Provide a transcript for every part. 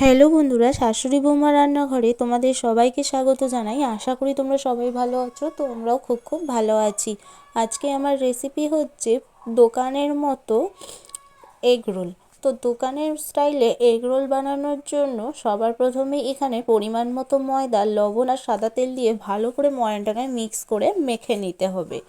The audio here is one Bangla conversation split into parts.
হ্যালো বন্ধুরা, শাশুড়ি বৌমা রান্নাঘরে তোমাদের সবাইকে স্বাগত জানাই। আশা করি তোমরা সবাই ভালো আছো। তো আমরাও খুব খুব ভালো আছি। আজকে আমার রেসিপি হচ্ছে দোকানের মতো এগ রোল। তো দোকানের স্টাইলে এগ রোল বানানোর জন্য সবার প্রথমে এখানে পরিমাণ মতো ময়দা, লবণ আর সাদা তেল দিয়ে ভালো করে ময়দাটাকে মিক্স করে মেখে নিতে হবে।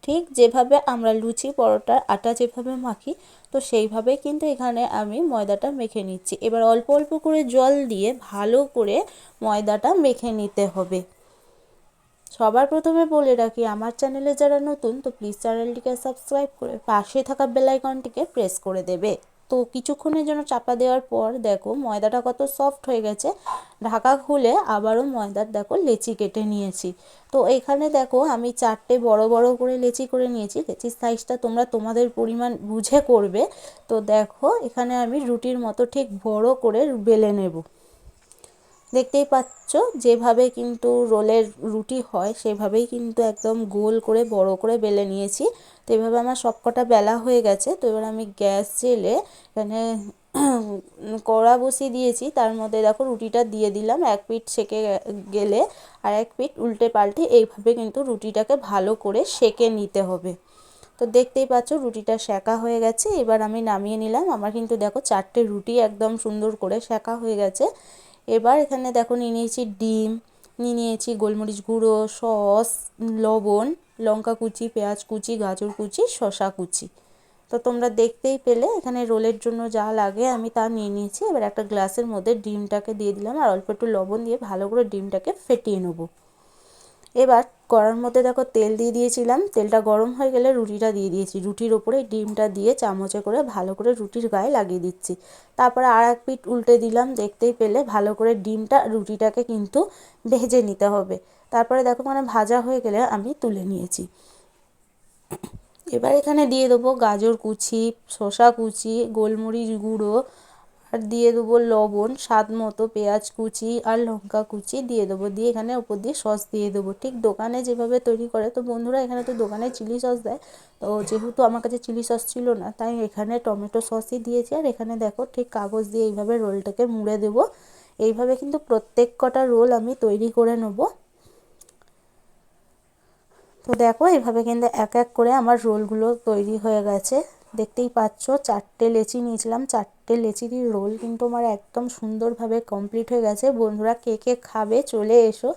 ঠিক যেভাবে আমরা লুচি পরোটার আটা যেভাবে মাখি, তো সেইভাবে কিন্তু এখানে আমি ময়দাটা মেখে নিচ্ছি। এবার অল্প অল্প করে জল দিয়ে ভালো করে ময়দাটা মেখে নিতে হবে। সবার প্রথমে বলে রাখি, আমার চ্যানেলে যারা নতুন তো প্লিজ চ্যানেলটিকে সাবস্ক্রাইব করে পাশে থাকা বেল আইকনটিকে প্রেস করে দেবে। তো কিছুক্ষণের জন্য চাপা দেওয়ার পর দেখো ময়দাটা কত সফট হয়ে গেছে। ঢাকা খুলে আবারও ময়দার দেখো লেচি কেটে নিয়েছি। তো এখানে দেখো আমি 4টে বড় বড় করে লেচি করে নিয়েছি। লেচির সাইজটা তোমরা তোমাদের পরিমাণ বুঝে করবে। তো দেখো এখানে আমি রুটির মতো ঠিক বড় করে বেলে নেব। দেখতেই পাচ্ছ যেভাবে কিন্তু রোলের রুটি হয় সেভাবেই কিন্তু একদম গোল করে বড় করে বেলে নিয়েছি। তো এভাবে আমার সবকটা বেলা হয়ে গেছে। তো এবার আমি গ্যাস জেলে এখানে কড়া বসিয়ে দিয়েছি। তার মধ্যে দেখো রুটিটা দিয়ে দিলাম। এক পিঠ সেকে গেলে আর এক পিঠ উল্টে পাল্টে এইভাবে কিন্তু রুটিটাকে ভালো করে সেকে নিতে হবে। তো দেখতেই পাচ্ছ রুটিটা সেকা হয়ে গেছে। এবার আমি নামিয়ে নিলাম। আমার কিন্তু দেখো 4টে রুটি একদম সুন্দর করে সেকা হয়ে গেছে। এবার এখানে দেখো নিয়ে নিয়েছি ডিম, নিয়ে নিয়েছি গোলমরিচ গুঁড়ো, সস, লবণ, লঙ্কা কুচি, পেঁয়াজ কুচি, গাজর কুচি, শসা কুচি। তো তোমরা দেখতেই পেলে এখানে রোলের জন্য যা লাগে আমি তা নিয়ে নিয়েছি। এবার একটা গ্লাসের মধ্যে ডিমটাকে দিয়ে দিলাম আর অল্প একটু লবণ দিয়ে ভালো করে ডিমটাকে ফেটিয়ে নেবো। এবার কড়ার মধ্যে দেখো তেল দিয়ে দিয়েছিলাম। তেলটা গরম হয়ে গেলে রুটিটা দিয়ে দিয়েছি। রুটির ওপরে ডিমটা দিয়ে চামচে করে ভালো করে রুটির গায়ে লাগিয়ে দিচ্ছি। তারপরে আর এক পিঠ উল্টে দিলাম। দেখতেই পেলে ভালো করে ডিমটা রুটিটাকে কিন্তু ভেজে নিতে হবে। তারপরে দেখো মানে ভাজা হয়ে গেলে আমি তুলে নিয়েছি। এবার এখানে দিয়ে দেবো গাজর কুচি, শসা কুচি, গোলমরিচ গুঁড়ো, আর দিয়ে দেবো লবণ স্বাদ মতো, পেঁয়াজ কুচি আর লঙ্কা কুচি দিয়ে দেবো। দিয়ে এখানে ওপর দিয়ে সস দিয়ে দেবো, ঠিক দোকানে যেভাবে তৈরি করে। তো বন্ধুরা এখানে তো দোকানে চিলি সস দেয়। তো যেহেতু আমার কাছে চিলি সস ছিল না, তাই এখানে টমেটো সসই দিয়েছি। আর এখানে দেখো ঠিক কাগজ দিয়ে এইভাবে রোলটাকে মুড়ে দেবো। এইভাবে কিন্তু প্রত্যেক কটা রোল আমি তৈরি করে নেবো। তো দেখো এইভাবে কিন্তু এক এক করে আমার রোলগুলো তৈরি হয়ে গেছে। দেখতেই পাচ্ছ 4টে লেচি নিয়েছিলাম। 4টে লেচিরই রোল কিন্তু আমার একদম সুন্দরভাবে কমপ্লিট হয়ে গেছে। বন্ধুরা কে কে খাবে চলে এসো।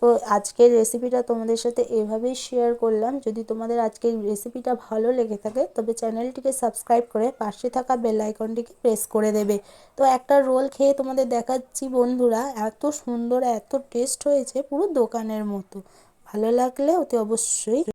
তো আজকের রেসিপিটা তোমাদের সাথে এভাবেই শেয়ার করলাম। যদি তোমাদের আজকের রেসিপিটা ভালো লেগে থাকে তবে চ্যানেলটিকে সাবস্ক্রাইব করে পাশে থাকা বেল আইকনটিকে প্রেস করে দেবে। তো একটা রোল খেয়ে তোমাদের দেখাচ্ছি বন্ধুরা, এত সুন্দর এত টেস্ট হয়েছে পুরো দোকানের মতো। ভালো লাগলে অতি অবশ্যই